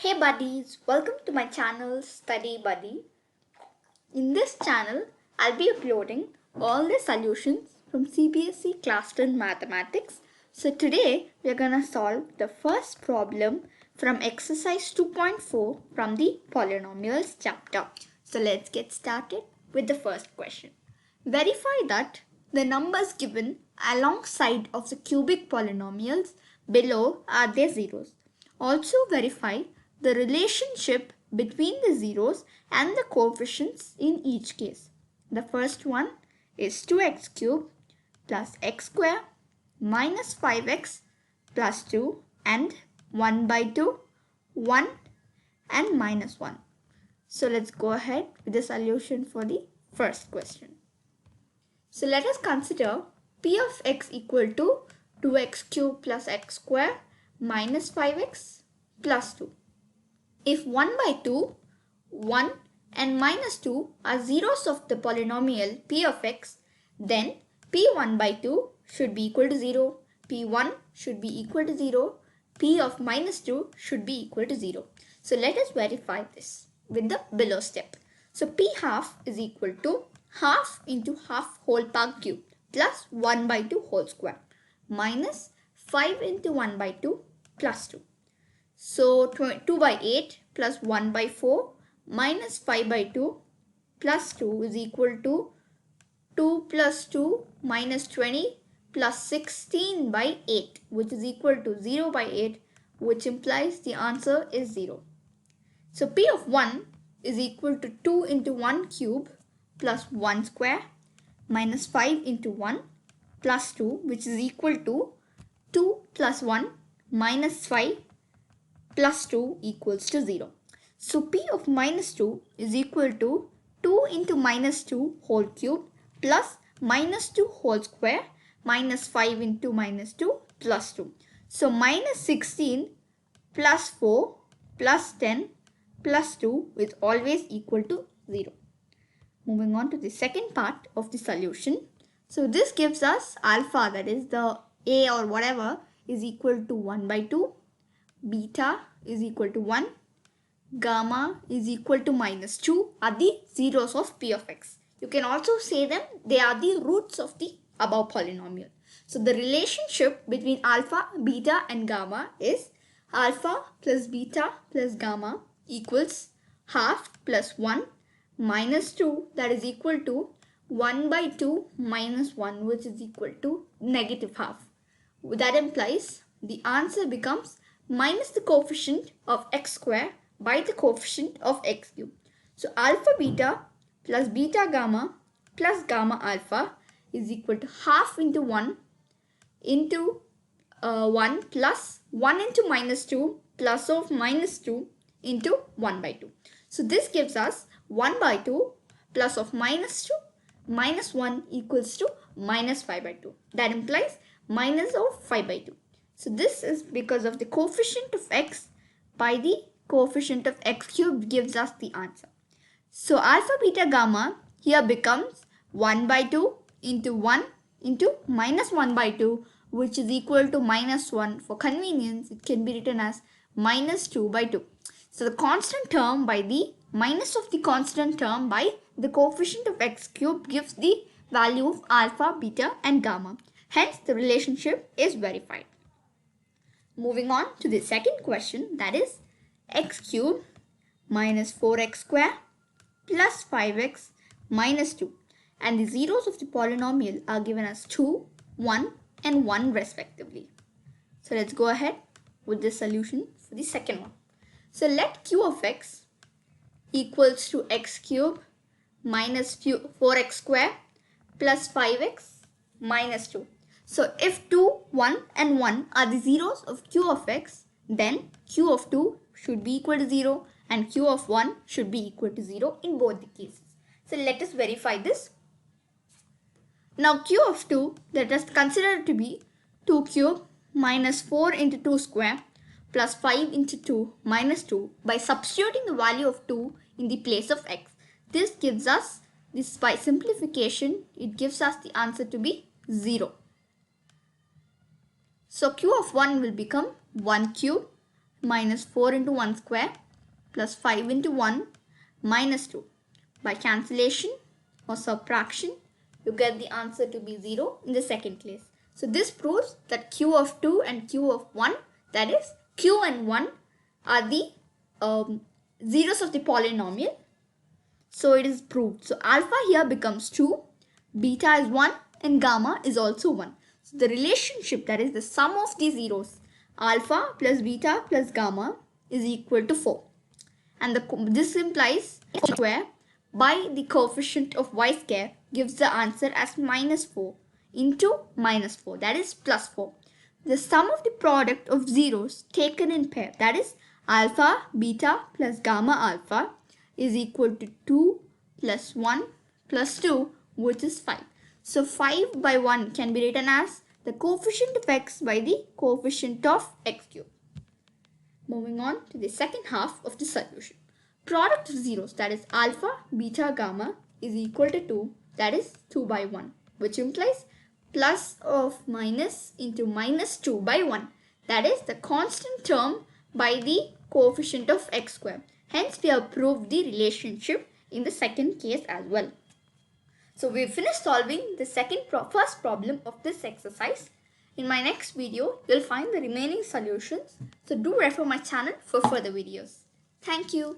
Hey buddies, welcome to my channel Study Buddy. In this channel, I'll be uploading all the solutions from CBSE Class 10 Mathematics. So today, we're gonna solve the first problem from exercise 2.4 from the polynomials chapter. So let's get started with the first question. Verify that the numbers given alongside of the cubic polynomials below are their zeros. Also verify the relationship between the zeros and the coefficients in each case. The first one is 2x cubed plus x square minus 5x plus 2 and 1 by 2, 1 and minus 1. So let's go ahead with the solution for the first question. So let us consider p of x equal to 2x cubed plus x square minus 5x plus 2. If 1 by 2, 1 and minus 2 are zeros of the polynomial p of x, then p1 by 2 should be equal to 0, p1 should be equal to 0, p of minus 2 should be equal to 0. So let us verify this with the below step. So p half is equal to half into half whole power cube plus 1 by 2 whole square minus 5 into 1 by 2 plus 2. So 2 by 8 plus 1 by 4 minus 5 by 2 plus 2 is equal to 2 plus 2 minus 20 plus 16 by 8, which is equal to 0 by 8, which implies the answer is 0. So p of 1 is equal to 2 into 1 cube plus 1 square minus 5 into 1 plus 2, which is equal to 2 plus 1 minus 5 plus 2 equals to 0. So p of minus 2 is equal to 2 into minus 2 whole cube plus minus 2 whole square minus 5 into minus 2 plus 2. So minus 16 plus 4 plus 10 plus 2 is always equal to 0. Moving on to the second part of the solution. So this gives us alpha, that is the a or whatever, is equal to 1 by 2. Beta is equal to 1, gamma is equal to minus 2 are the zeros of p of x. You can also say them, they are the roots of the above polynomial. So the relationship between alpha, beta and gamma is alpha plus beta plus gamma equals half plus 1 minus 2, that is equal to 1 by 2 minus 1, which is equal to negative half. That implies the answer becomes minus the coefficient of x square by the coefficient of x cube. So alpha beta plus beta gamma plus gamma alpha is equal to half into 1 into 1 plus 1 into minus 2 plus of minus 2 into 1 by 2. So this gives us 1 by 2 plus of minus 2 minus 1 equals to minus 5 by 2. That implies minus of 5 by 2. So this is because of the coefficient of x by the coefficient of x cubed gives us the answer. So alpha beta gamma here becomes 1 by 2 into 1 into minus 1 by 2, which is equal to minus 1. For convenience, it can be written as minus 2 by 2. So the constant term by the minus of the constant term by the coefficient of x cubed gives the value of alpha, beta and gamma. Hence, the relationship is verified. Moving on to the second question, that is x cubed minus 4x square plus 5x minus 2, and the zeros of the polynomial are given as 2, 1 and 1 respectively. So let's go ahead with the solution for the second one. So let q of x equals to x cubed minus 4x square plus 5x minus 2. So if 2, 1 and 1 are the zeros of q of x, then q of 2 should be equal to 0 and q of 1 should be equal to 0 in both the cases. So let us verify this. Now q of 2, let us consider to be 2 cubed minus 4 into 2 square plus 5 into 2 minus 2 by substituting the value of 2 in the place of x. This gives us, this by simplification, it gives us the answer to be 0. So q of 1 will become 1 cube minus 4 into 1 square plus 5 into 1 minus 2. By cancellation or subtraction, you get the answer to be 0 in the second case. So this proves that q of 2 and q of 1, that is q and 1 are the zeros of the polynomial. So it is proved. So alpha here becomes 2, beta is 1 and gamma is also 1. So the relationship, that is the sum of the zeros, alpha plus beta plus gamma, is equal to 4. And this implies square by the coefficient of y square gives the answer as minus 4 into minus 4, that is plus 4. The sum of the product of zeros taken in pair, that is alpha beta plus gamma alpha, is equal to 2 plus 1 plus 2, which is 5. So 5 by 1 can be written as the coefficient of x by the coefficient of x cube. Moving on to the second half of the solution. Product of zeros, that is alpha, beta, gamma, is equal to 2, that is 2 by 1, which implies plus of minus into minus 2 by 1, that is the constant term by the coefficient of x square. Hence, we have proved the relationship in the second case as well. So, we finished solving the first problem of this exercise. In my next video, you'll find the remaining solutions. So, do refer my channel for further videos. Thank you.